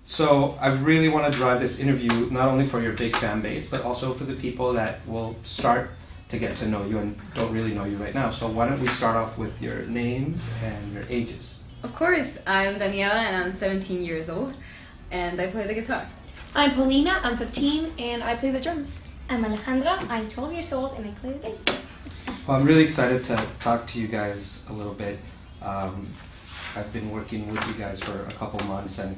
So I really want to drive this interview not only for your big fan base, but also for the people that will start to get to know you and don't really know you right now. So why don't we start off with your names and your ages? Of course, I'm Daniela and I'm 17 years old and I play the guitar. I'm Paulina, I'm 15 and I play the drums. I'm Alejandra, I'm 12 years old and I play the bass. Well, I'm really excited to talk to you guys a little bit. I've been working with you guys for a couple months and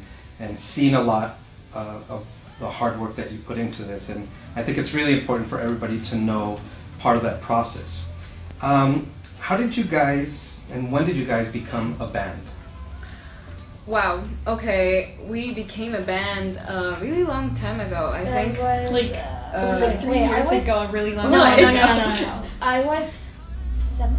seen a lot of the hard work that you put into this, and I think it's really important for everybody to know part of that process. How did you guys, and when did you guys become a band? Wow, okay, we became a band a really long time ago, I think. It was like 3 years ago, a really long No. time. I was 7.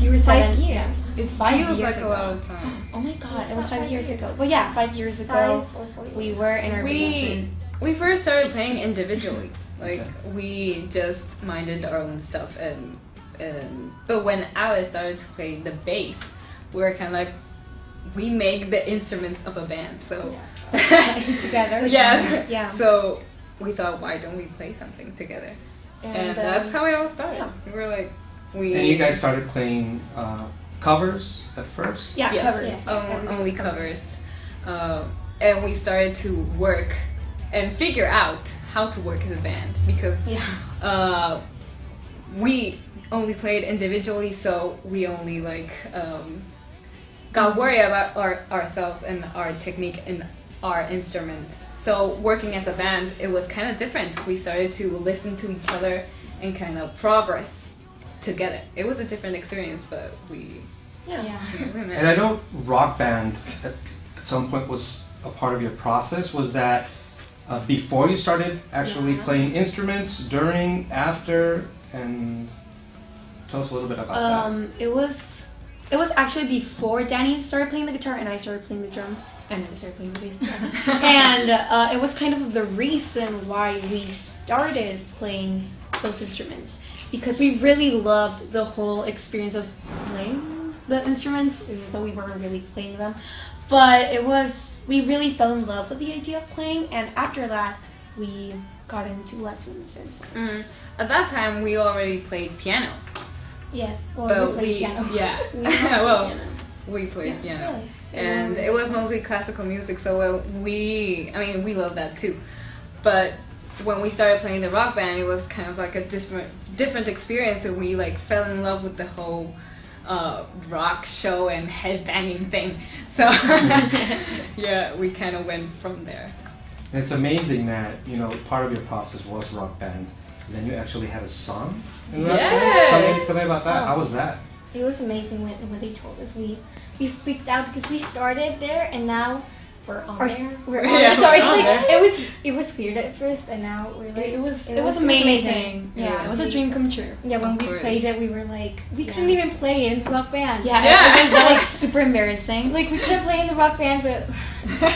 You were 5 7 years. 5 Feels years like ago. a lot of time. Oh my god, it was 5 years years. ago. Well, yeah, 5 years ago, 5 or 4 years. we were in our basement. We first started playing individually. Like, Okay. we just minded our own stuff but when Alice started to play the bass, we were kind of like, we make the instruments of a band, so... Together. Yeah. Yeah. So we thought, why don't we play something together? And that's how it all started. yeah. We were like, And you guys started playing covers at first? Yeah, yes, covers. Yes. only covers. And we started to work and figure out how to work as a band because we only played individually, so we only got worried about ourselves and our technique and our instrument. So working as a band, it was kind of different. We started to listen to each other and kind of progress together. It was a different experience, but we managed. And I know Rock Band at some point was a part of your process. Was that before you started actually playing instruments, during, after, and tell us a little bit about that. It was actually before Danny started playing the guitar and I started playing the drums and I started playing the bass. And it was kind of the reason why we started playing those instruments because we really loved the whole experience of playing the instruments, even though we weren't really playing them. But we really fell in love with the idea of playing, and after that, we got into lessons and stuff. At that time, we already played piano. Yes. Well, But we played piano. we played piano. Really? And it was mostly classical music, so we love that too. But when we started playing the rock band, it was kind of like a different experience, and we fell in love with the whole rock show and headbanging thing. So yeah, we kind of went from there. And it's amazing that part of your process was Rock Band, and then you actually had a song in Rock Band. Tell me about that. How was that? It was amazing when they told us. We freaked out because we started there and now We're on there. we're on there. So it's it was weird at first, but now we're like, It was amazing. Yeah, it was a dream come true. Yeah, when we played it, we were like, we couldn't even play in rock band. That was super embarrassing. Like we could play in the rock band, but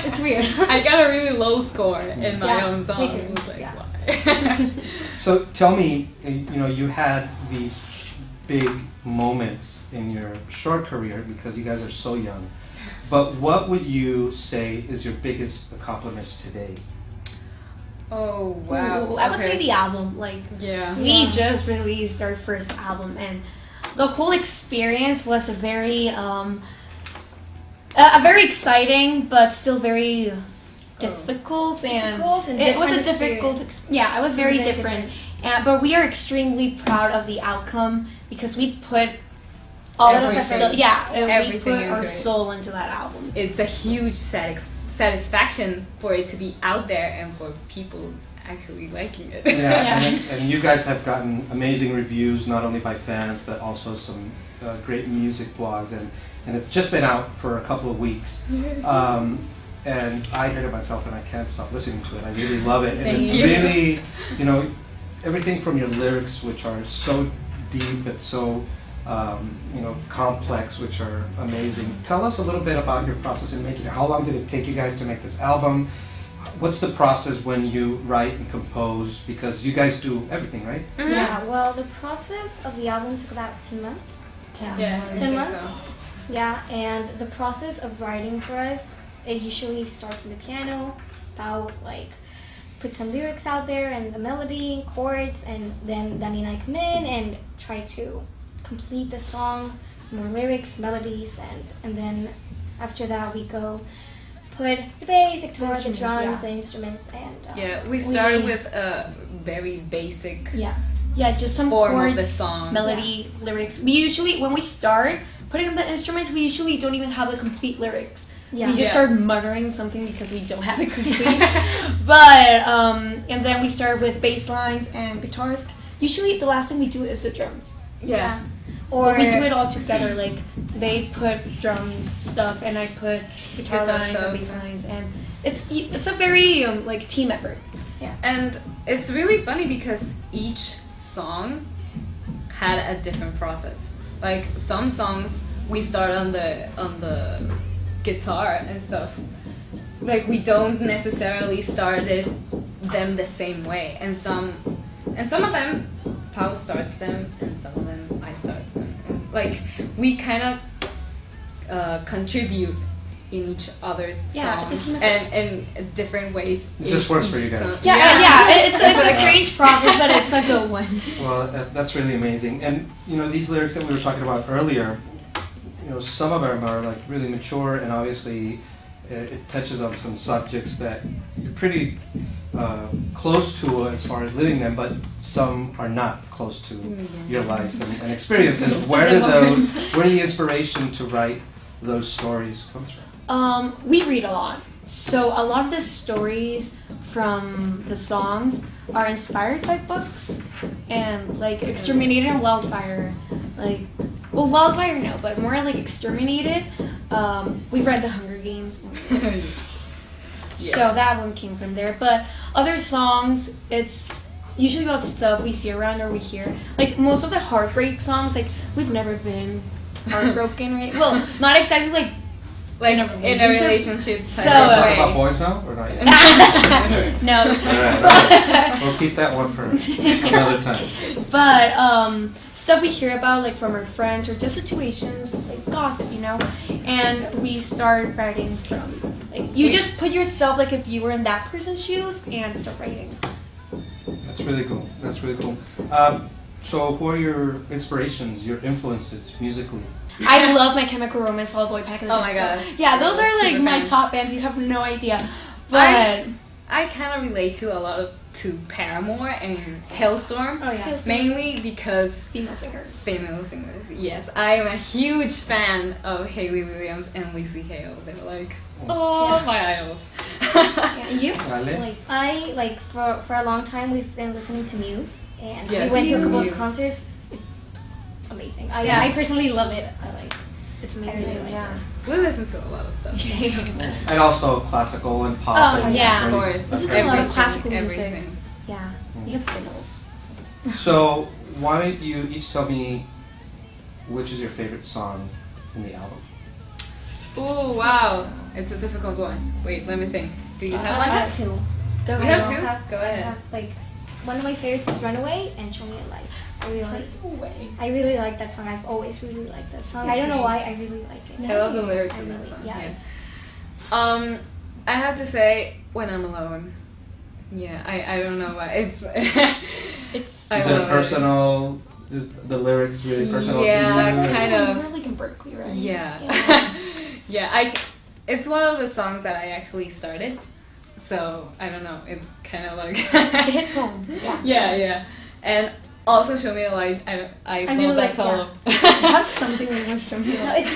it's weird. I got a really low score in my own song. Me too. It was like, why? So tell me, you had these big moments in your short career because you guys are so young. But what would you say is your biggest accomplishment today? Oh wow! Ooh, I would say the album. We just released our first album, and the whole experience was a very exciting, but still very difficult. And it was a difficult. It was very different. But we are extremely proud of the outcome because we put all of we put our soul into that album. It's a huge satisfaction for it to be out there and for people actually liking it. And you guys have gotten amazing reviews, not only by fans, but also some great music blogs, and it's just been out for a couple of weeks. And I heard it myself and I can't stop listening to it. I really love it. And it's really, everything from your lyrics, which are so deep and so complex, which are amazing. Tell us a little bit about your process in making it. How long did it take you guys to make this album? What's the process when you write and compose? Because you guys do everything, right? Mm-hmm. Yeah, well, the process of the album took about 10 months. 10 months? Yeah, and the process of writing for us, it usually starts in the piano. I'll like put some lyrics out there and the melody, chords, and then Danny and I come in and try to complete the song, more lyrics, melodies, and then after that we go put the bass, the guitar, the drums, the instruments, and we started with a very basic Yeah, just some form chords, of the song, melody, lyrics. We usually, when we start putting the instruments, we usually don't even have the complete lyrics. Yeah. We just start muttering something because we don't have it complete. But and then we start with bass lines and guitars. Usually, the last thing we do is the drums. Yeah. Or we do it all together. Like they put drum stuff and I put guitar lines stuff. and bass lines, and it's a very like team effort. Yeah. And it's really funny because each song had a different process. Like some songs we start on the guitar and stuff. Like we don't necessarily started them the same way, and some of them Pau starts them, and some of them I start them. And, like we kind of contribute in each other's songs it's a team effort. and in different ways. It just works for you guys. It's a strange process, but it's a good one. Well, that's really amazing. And you know, these lyrics that we were talking about earlier, you know, some of them are like really mature, and obviously it touches on some subjects that you're pretty close to as far as living them, but some are not close to your lives and experiences. Where did the inspiration to write those stories come from? We read a lot. So a lot of the stories from the songs are inspired by books, and like Exterminated and Wildfire, like, well, Wildfire no, but more like Exterminated. We read The Hunger Games. So that one came from there. But other songs, it's usually about stuff we see around or we hear. Like most of the heartbreak songs, like we've never been heartbroken, right? Well, not exactly like in a relationship. So, talk about boys now or not yet? No. All right. We'll keep that one for another time. But stuff we hear about, like from our friends or just situations, like gossip, you know. And we start writing from, like, you just put yourself like if you were in that person's shoes and start writing. That's really cool. That's really cool. So, who are your inspirations, your influences musically? I love My Chemical Romance, Fall Out Boy, Pack of the Oh my Disco. god. Yeah, those are like Super my fans. top bands. You have no idea. But I kind of relate to Paramore and Hailstorm. Oh yeah. Mainly because female singers. female singers. Yes, I am a huge fan of Hayley Williams and Lizzie Hale. They're like, my idols. Yeah, you? Ale? I for a long time we've been listening to Muse, and Yes. we went to a couple Muse. of concerts. Amazing. Yeah. I personally love it. I like. It's I really amazing. like Yeah. We listen to a lot of stuff. And also classical and pop. Oh, and yeah. Of course. Listen to a lot of Everything, classical music. everything. Yeah. You have fiddles. So, why don't you each tell me which is your favorite song in the album? Oh wow, it's a difficult one. Wait, let me think. Do you have I one? have two. You have two? Go I ahead. have, like, one of my favorites is Runaway and Show Me a Light. Way. I really like that song. I've always really liked that song. I don't know why. I really like it. I love the lyrics I in that really- song. yeah. Yes. I have to say, When I'm Alone. Yeah, I don't know why. It's I Is it love personal? Is the lyrics really personal Yeah, to you? kind of. We're like in Berkeley, right? Yeah. Yeah, it's one of the songs that I actually started. So, I don't know. It's kind of like It hits home. Yeah. Yeah. And also Show Me a Light. I love really that like- song. That's something we want to show you. No, it's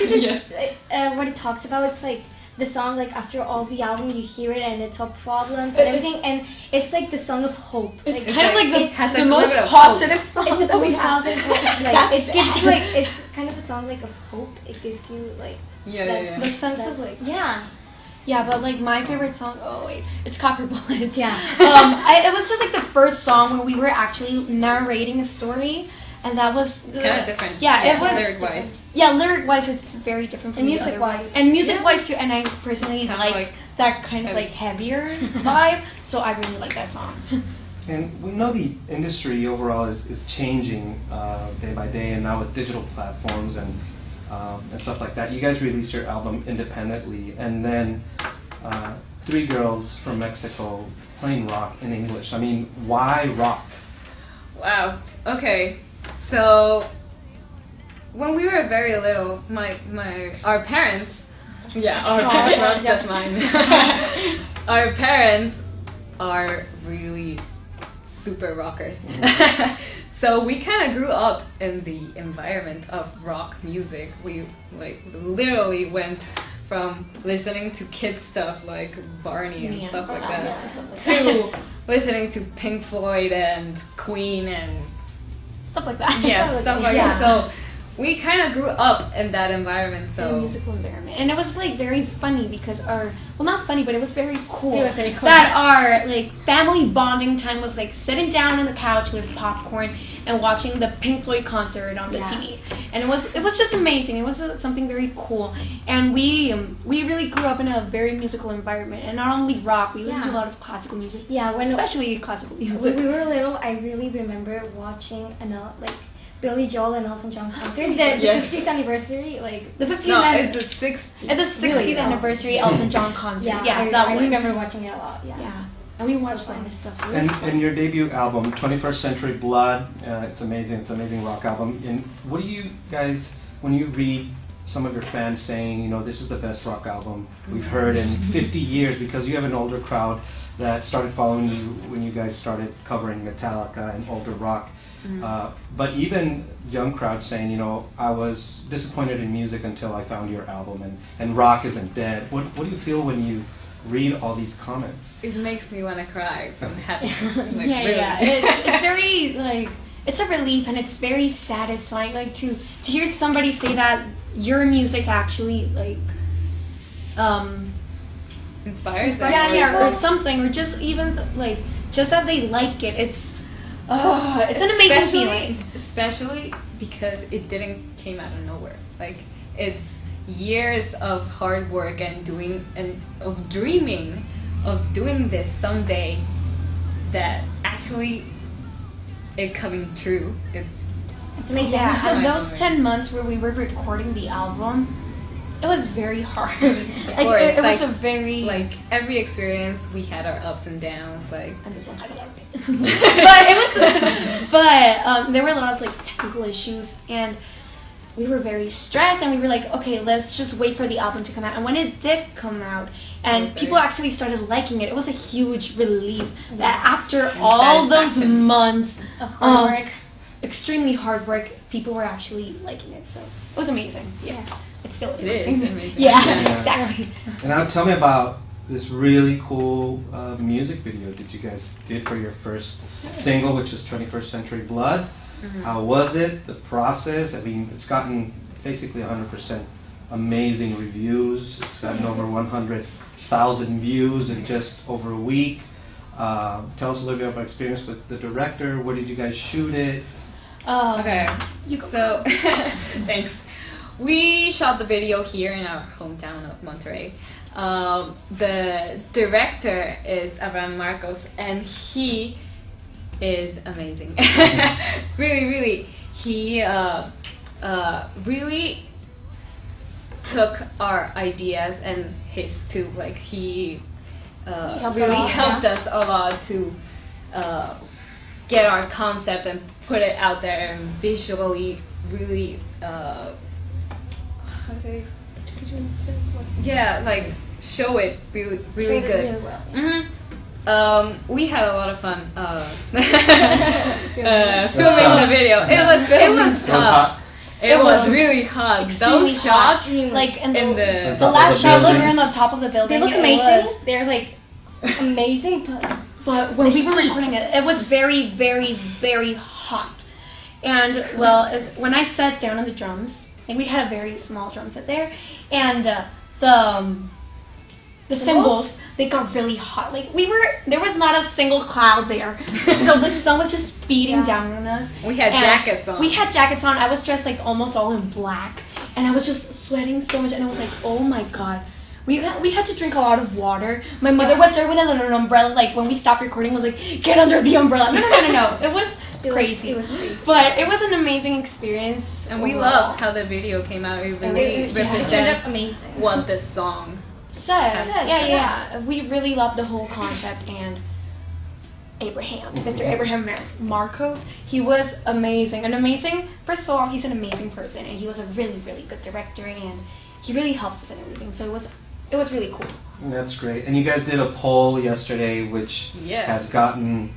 because what it talks about. It's like the song, like after all the album, you hear it and it's all problems and everything, and it's like the song of hope. It's like, kind of like it the, has, the like, a most little bit of positive hope. song it's a that we most have. positive hope. Like That's it gives sad. you like it's kind of a song like of hope. It gives you like Yeah. The sense of like yeah. yeah, but like my favorite song. Oh wait, it's Copper Bullets. Yeah. It was just like the first song where we were actually narrating a story, and that was Kind of different. Yeah, it was lyric-wise. Yeah, lyric wise, it's very different from And the music other wise. ones. And music wise too. And I personally Kinda like that kind of heavy. like heavier vibe, so I really like that song. And we know the industry overall is changing day by day, and now with digital platforms and stuff like that. You guys released your album independently, and then three girls from Mexico playing rock in English. I mean, why rock? Wow. Okay. So when we were very little, our parents, our parents, not just mine. Our parents are really super rockers. So we kind of grew up in the environment of rock music. We literally went from listening to kids stuff like Barney and stuff like that to listening to Pink Floyd and Queen and stuff like that. Yeah, stuff like that. So we kind of grew up in that environment. In So a musical environment, and it was like very funny because not funny, but it was very cool. It was very cool. That our like family bonding time was like sitting down on the couch with popcorn and watching the Pink Floyd concert on the TV, and it was just amazing. It was something very cool, and we really grew up in a very musical environment, and not only rock. We listened to a lot of classical music. Yeah, especially classical music. When we were little, I really remember watching Billy Joel and Elton John concerts. The 50th anniversary, the 50th. no, it's the 60th. At the 60th anniversary Elton John concert. I remember watching it a lot. Yeah. And we watched all this stuff. So And your debut album, 21st Century Blood, it's amazing. It's an amazing rock album. And what do you guys, when you read some of your fans saying, this is the best rock album we've heard in 50 years, because you have an older crowd that started following you when you guys started covering Metallica and older rock. But even young crowds saying, I was disappointed in music until I found your album, and rock isn't dead. What do you feel when you read all these comments? It makes me want to cry from happiness. It's very it's a relief, and it's very satisfying to hear somebody say that your music actually inspires them. or something, or just even just that they like it. It's an amazing feeling. Especially because it didn't came out of nowhere. It's years of hard work and of dreaming of doing this someday, that actually it coming true. It's amazing. Yeah, and those 10 months where we were recording the album, it was very hard. It was a very every experience we had our ups and downs. but there were a lot of technical issues, and we were very stressed, and we were like, okay, let's just wait for the album to come out. And when it did come out, and people actually started liking it, it was a huge relief that after all those months of extremely hard work, people were actually liking it. So it was amazing. Yes, it still is amazing. It is amazing. Yeah, exactly. And now tell me about this really cool music video that you guys did for your first single, which is 21st Century Blood. How was it? The process? I mean, it's gotten basically 100% amazing reviews. It's gotten over 100,000 views in just over a week. Tell us a little bit about experience with the director. Where did you guys shoot it? Okay, so thanks. We shot the video here in our hometown of Montreal. The director is Abraham Marcos, and he is amazing. Really, he really took our ideas and his too. He really helped us a lot to get our concept and put it out there, and visually really show it really good. Really well. We had a lot of fun filming the video. It was tough. It was really hot. Those shots, in the the last shot, we were on the top of the building. They look amazing. They're amazing, but when we were recording it, it was very, very, very hot. And when I sat down on the drums, we had a very small drum set there, and the cymbals, they got really hot. There was not a single cloud there, so the sun was just beating down on us. We had jackets on. I was dressed almost all in black, and I was just sweating so much, and I was like, oh my god. We had to drink a lot of water. My mother was there with an umbrella. When we stopped recording, was like, get under the umbrella. No. It was crazy. It was crazy. But it was an amazing experience. And we love how the video came out. It really represents amazing. what this song Says. Says, Yeah. We really love the whole concept, and Abraham, Mr. Abraham Marcos, he was amazing. First of all, he's an amazing person, and he was a really, really good director, and he really helped us and everything. So it was really cool. That's great. And you guys did a poll yesterday, which Yes. has gotten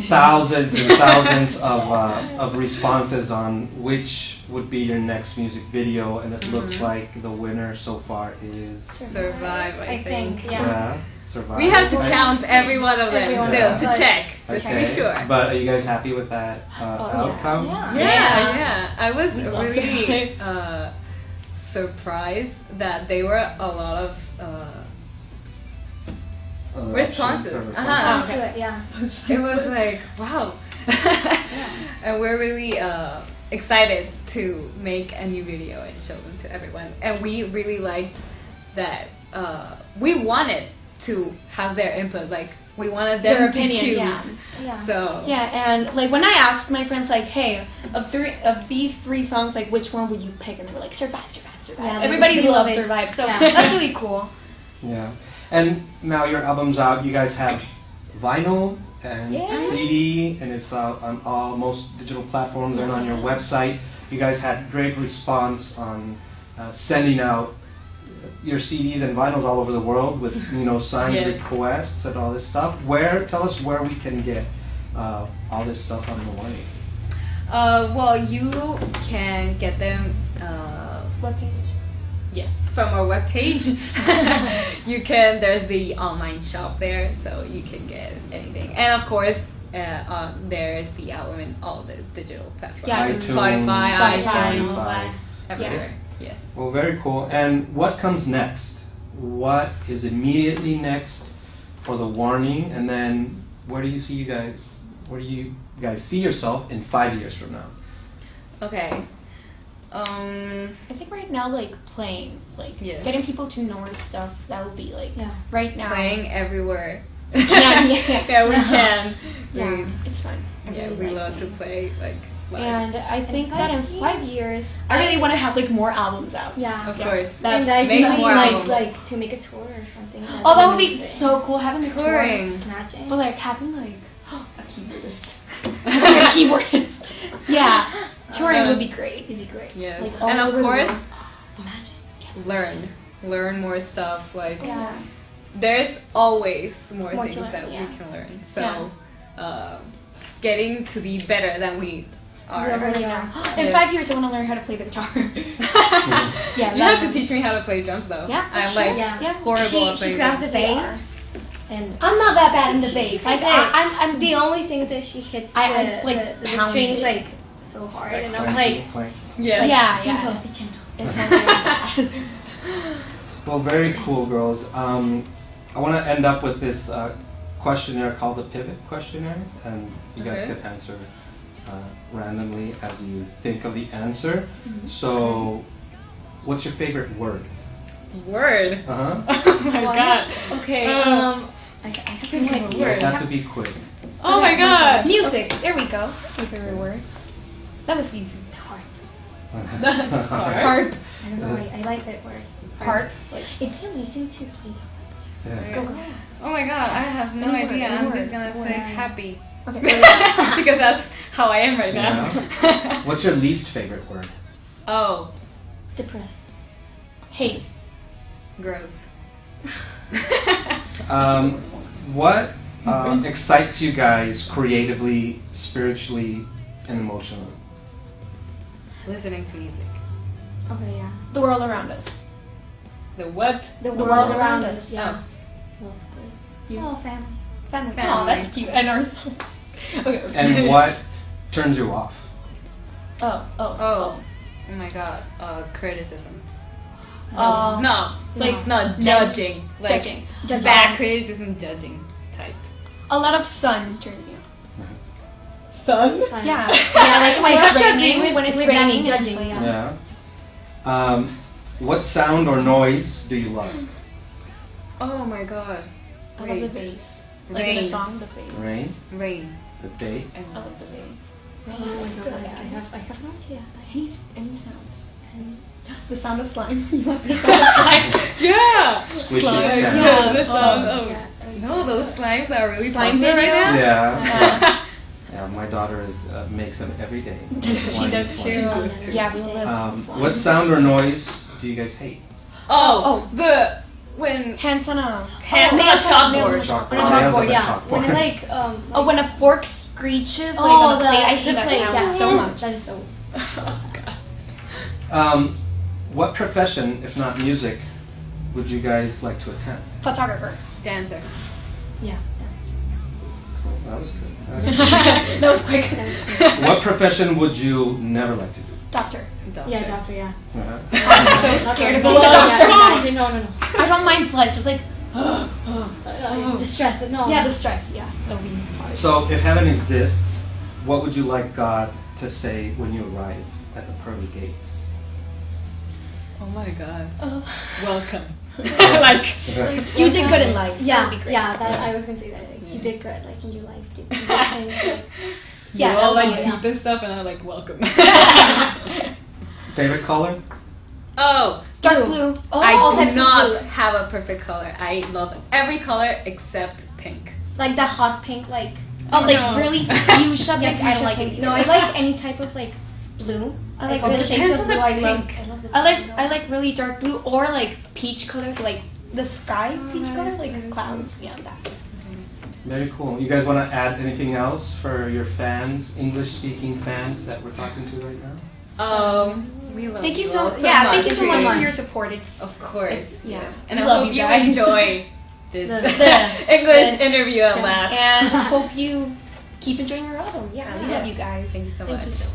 thousands and thousands of responses on which would be your next music video, and it looks like the winner so far is Survive, I think. Yeah. Survive. We have to count every one of them Everyone. still Yeah. to check, just to be Okay. sure. But are you guys happy with that outcome? Yeah. I was We love really surprised that there were a lot of responses. Uh-huh. To it, yeah. It was like, wow. And we're really excited to make a new video and show them to everyone. And we really liked that we wanted to have their input. Like, we wanted them Their to opinion, choose. Yeah. So Yeah, and like when I asked my friends, like, hey, of these 3 songs, like, which one would you pick? And they were like, Survive. Yeah, Everybody we love loves it. Survive, so Yeah. that's really cool. Yeah. And now your album's out. You guys have vinyl and Yeah. CD, and it's out on most digital platforms and on your website. You guys had great response on sending out your CDs and vinyls all over the world with signed Yes. requests and all this stuff. Tell us where we can get all this stuff on the way. well, you can get them yes, from our webpage. There's the online shop there, so you can get anything. And of course, there's the album in all the digital platforms. Yeah, iTunes, Spotify, iTunes, Spotify. everywhere. Yes. Well, very cool. And what comes next? What is immediately next for the Warning? And then where do you see you guys? Where do you guys see yourself in 5 years from now? Okay. I think right now, like, playing, like, Yes. getting people to know our stuff, that would be, like, Yeah. right now. Playing everywhere. Yeah. Yeah, we can. Yeah, it's fun. I Yeah, really we like love to playing. play like live. And I think that in 5 years- years, I really want to have, like, more albums out. Yeah. Of Yeah. course. That- And I make think more like albums. to make a tour or something. Oh, that would be amazing. so cool, having a tour. Touring. Imagine. But, like, having, like, a keyboardist. A keyboardist. Yeah. Touring would be great. It'd be great. Yes. Like, all And of over the course, world. Imagine. learn more stuff. Like Yeah. there's always more More to things learn, that yeah. we can learn. So getting to be better than we are. We already are. In Yes. 5 years, I want to learn how to play the guitar. Yeah, You have to teach me how to play drums though. Yeah, I'm sure. like Yeah. horrible at She playing grabs the drums. bass. And I'm not that bad in the she bass. did. I'm the only thing that she hits I, like, the pound strings it. like so hard, and I'm Playing, like, playing. Yes. Yeah, gentle, yeah. be gentle. It's not very bad. Well, very cool, girls. I want to end up with this questionnaire called the Pivot Questionnaire, and you guys Okay. could answer randomly as you think of the answer. So, what's your favorite word? Word. Uh-huh. Oh my god. Okay. Oh. I have Think no of a You idea. guys have to be quick. Oh my god. Music. There we go. That's my favorite word. That was easy. Harp. Harp. I don't know. I like that word. Harp. Like, It'd be amazing to play. Yeah. go. Oh my god, I have no Any word, idea. any I'm word. just gonna say Word. happy. Okay. Because that's how I am right now. What's your least favorite word? Oh, Depressed. Hate. gross. What excites you guys creatively, spiritually, and emotionally? Listening to music. Okay, yeah. The world around us. The what? The world world around around us. us. Yeah. You. Oh, family. Family. Family. Oh, that's cute. And our songs. Okay. And what turns you off? Oh. Oh my god. Criticism. No. Like No. judging. Like Judging. bad criticism, judging type. A lot of sun turning you. Sun? Sun. Yeah. Yeah, like when Not it's judging, raining. when it's with raining, Danny judging. yeah. Yeah. What sound or noise do you love? Oh my god. I love the Wait. bass. Like in a Rain. song, the bass. Rain, Rain. the bass. And I love the bass. Oh my god, I have no idea. Any sound. The sound of slime. You want the sound of slime? yeah. Squishy slime. sand. Yeah. The song. Oh. Oh. Yeah. No, those slimes are really Slime popular right now. Yeah. Yeah, my daughter makes them every day. She Slimy does slime. too. does too. Yeah, we live. What sound or noise do you guys hate? Oh, when Hands on a. hands on a nails chalkboard. Chalkboard. On a Oh, nails on chalkboard, a yeah. chalkboard. When it like Oh, when a fork screeches like Oh, on a the- plate, I hate the that plate, sound yeah. so much. That is so. Oh god. What profession, if not music, would you guys like to attend? Photographer. Dancer. Yeah. That was good. That was quick. What profession would you never like to do? Doctor. Doctor. Yeah, doctor. Yeah. Uh-huh. I'm so scared of being a Yeah, doctor. actually, no. I don't mind blood, just like The stress. No. yeah, the stress. Yeah, that'll be hard. So, if heaven exists, what would you like God to say when you arrive at the pearly gates? Oh my god. Oh. Welcome. like. You did good in life. Yeah, That'd be great. yeah. That I was gonna say that. Like, you did good. Like in your life, you did good things. Like, Yeah, You're all that'll like be- deep and stuff, and I'm like, welcome. Favorite color? Oh, Dark blue. Oh, all I types do of not blue. have a perfect color. I love every color except pink. like the hot pink, like. oh, like No. really fuchsia Yeah, pink. I don't like pink. it. No, I like any type of like blue. I like all the the shades depends of on the blue. I love. pink. I love the. I like really dark blue or like peach colored, like the sky peach color, like clouds. Yeah, that. Very cool. You guys want to add anything else for your fans, English-speaking fans that we're talking to right now? We love Thank you all so much. yeah. Thank you so Thank you much so for much. your support. It's Of course, It's- yeah. yes. And We I love hope you you guys. enjoy this The- English the- interview at last. and hope you keep enjoying your album. Yeah, we love Yes. you guys. Thank you so Thank much. you so much.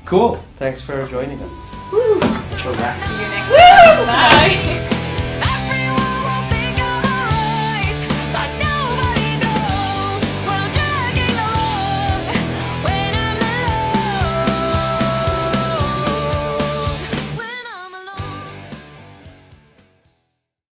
Cool. Thanks for joining us. Woo. For that. See you next time. Bye.